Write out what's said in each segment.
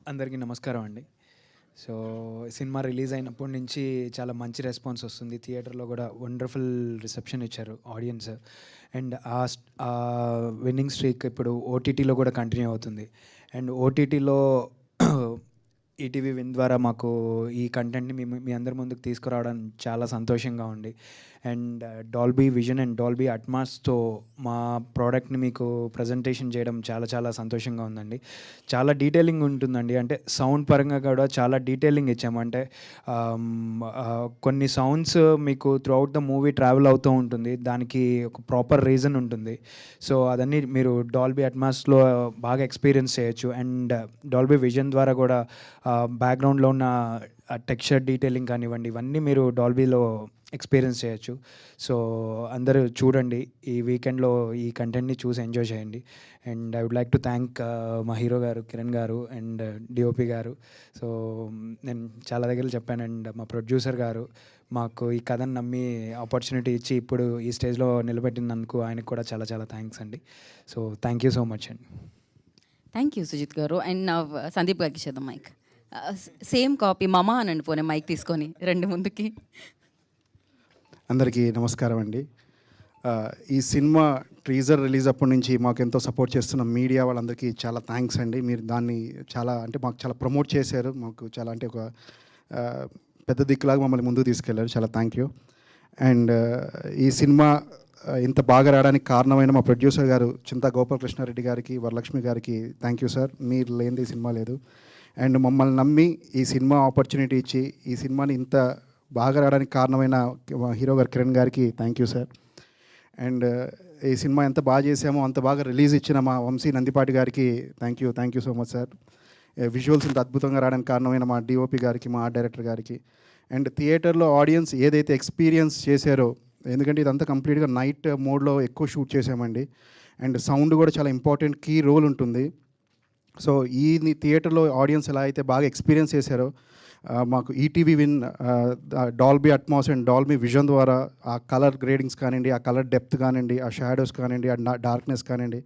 అందరికీ నమస్కారం అండి. సో, సినిమా రిలీజ్ అయినప్పటి నుంచి చాలా మంచి రెస్పాన్స్ వస్తుంది. థియేటర్‌లో గూడా వండర్‌ఫుల్ రిసెప్షన్ ఇచ్చారు ఆడియన్స్. అండ్ విన్నింగ్ స్ట్రీక్ ఇప్పుడు ఓటీటీలో గూడా కంటిన్యూ అవుతుంది. అండ్ ఓటీటీలో ఈటీవీ విన్ ద్వారా మాకు ఈ కంటెంట్‌ని మీ అందరి ముందుకు తీసుకురావడం చాలా సంతోషంగా ఉంది. And Dolby Vision and Dolby అట్మాస్‌తో మా ప్రోడక్ట్‌ని మీకు ప్రజెంటేషన్ చేయడం చాలా చాలా సంతోషంగా ఉందండి. చాలా డీటెయిలింగ్ ఉంటుందండి. అంటే సౌండ్ పరంగా కూడా చాలా డీటెయిలింగ్ ఇచ్చాము. అంటే కొన్ని సౌండ్స్ మీకు త్రూఅవుట్ ద మూవీ ట్రావెల్ అవుతూ ఉంటుంది. దానికి ఒక ప్రాపర్ రీజన్ ఉంటుంది. సో, అదన్నీ మీరు డాల్బీ అట్మాస్‌లో బాగా ఎక్స్‌పీరియన్స్ చేయొచ్చు. అండ్ డాల్బీ విజన్ ద్వారా కూడా బ్యాక్‌గ్రౌండ్‌లో ఉన్న టెక్స్చర్ డీటెయిలింగ్ కానివ్వండి, ఇవన్నీ మీరు డాల్బీలో ఎక్స్‌పీరియన్స్ చేయొచ్చు. సో, అందరూ చూడండి. ఈ వీకెండ్‌లో ఈ కంటెంట్‌ని చూసి ఎంజాయ్ చేయండి. And I would like to thank మా హీరో గారు కిరణ్ గారు అండ్ డీఓపీ గారు. సో, నేను చాలా దగ్గరలో చెప్పాను. అండ్ మా ప్రొడ్యూసర్ గారు మాకు ఈ కథను నమ్మి ఆపర్చునిటీ ఇచ్చి ఇప్పుడు ఈ స్టేజ్‌లో నిలబెట్టినందుకు ఆయనకు కూడా చాలా చాలా థాంక్స్ అండి. So, thank you so much అండి. థ్యాంక్ యూ సుజిత్ గారు. అండ్ నా సందీప్ గారికి ఇచ్చేద్దాం మైక్. సేమ్ కాపీ మమా అనండి పోనీ మైక్ తీసుకొని రండి ముందుకి. అందరికీ నమస్కారం అండి. ఈ సినిమా టీజర్ రిలీజ్ అప్పటి నుంచి మాకు ఎంతో సపోర్ట్ చేస్తున్న మీడియా వాళ్ళందరికీ చాలా థ్యాంక్స్ అండి. మీరు దాన్ని చాలా అంటే మాకు చాలా ప్రమోట్ చేశారు. మాకు చాలా అంటే ఒక పెద్ద దిక్కులాగా మమ్మల్ని ముందుకు తీసుకెళ్లారు. చాలా థ్యాంక్ యూ. అండ్ ఈ సినిమా ఇంత బాగా రావడానికి కారణమైన మా ప్రొడ్యూసర్ గారు చింతా గోపాలకృష్ణారెడ్డి గారికి, వరలక్ష్మి గారికి థ్యాంక్ యూ సార్. మీరు లేనిది ఈ సినిమా లేదు. అండ్ మమ్మల్ని నమ్మి ఈ సినిమా ఆపర్చునిటీ ఇచ్చి ఈ సినిమాని ఇంత బాగా రావడానికి కారణమైన హీరో గారు కిరణ్ గారికి థ్యాంక్ యూ సార్. అండ్ ఈ సినిమా ఎంత బాగా చేసామో అంత బాగా రిలీజ్ ఇచ్చిన మా వంశీ నందిపాటి గారికి thank you so much sir. Visuals ఇంత అద్భుతంగా రావడానికి కారణమైన మా డిఓపి గారికి, మా ఆర్ట్ డైరెక్టర్ గారికి. అండ్ థియేటర్లో ఆడియన్స్ ఏదైతే ఎక్స్పీరియన్స్ చేశారో, ఎందుకంటే ఇదంతా కంప్లీట్గా నైట్ మోడ్లో ఎక్కువ షూట్ చేసామండి. అండ్ సౌండ్ కూడా చాలా ఇంపార్టెంట్ కీ రోల్ ఉంటుంది. సో ఈ థియేటర్లో ఆడియన్స్ ఎలా అయితే బాగా ఎక్స్పీరియన్స్ చేశారో, మాకు ETV win Dolby Atmos and Dolby vision ద్వారా ఆ కలర్ గ్రేడింగ్స్ కానివ్వండి, ఆ కలర్ డెప్త్ కానివ్వండి, ఆ షాడోస్ కానివ్వండి, ఆ డార్క్నెస్ కానివ్వండి,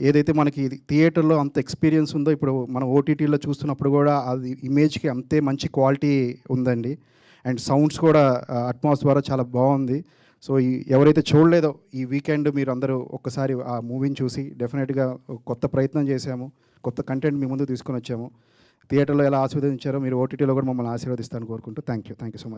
ఏదైతే మనకి థియేటర్లో అంత ఎక్స్పీరియన్స్ ఉందో ఇప్పుడు మనం ఓటీటీలో చూస్తున్నప్పుడు కూడా అది ఇమేజ్కి అంతే మంచి క్వాలిటీ ఉందండి. అండ్ సౌండ్స్ కూడా అట్మాస్ ద్వారా చాలా బాగుంది. సో ఎవరైతే చూడలేదో ఈ వీకెండ్ మీరు అందరూ ఒక్కసారి ఆ మూవీని చూసి డెఫినెట్గా కొత్త ప్రయత్నం చేశాము, కొత్త కంటెంట్ మీ ముందు తీసుకొని వచ్చాము. థియేటర్లో ఎలా ఆశీర్వదించారో మీరు ఓటీటీలో కూడా మమ్మల్ని ఆశీర్వదిస్తారని కోరుకుంటూ థ్యాంక్ యూ సో మచ్.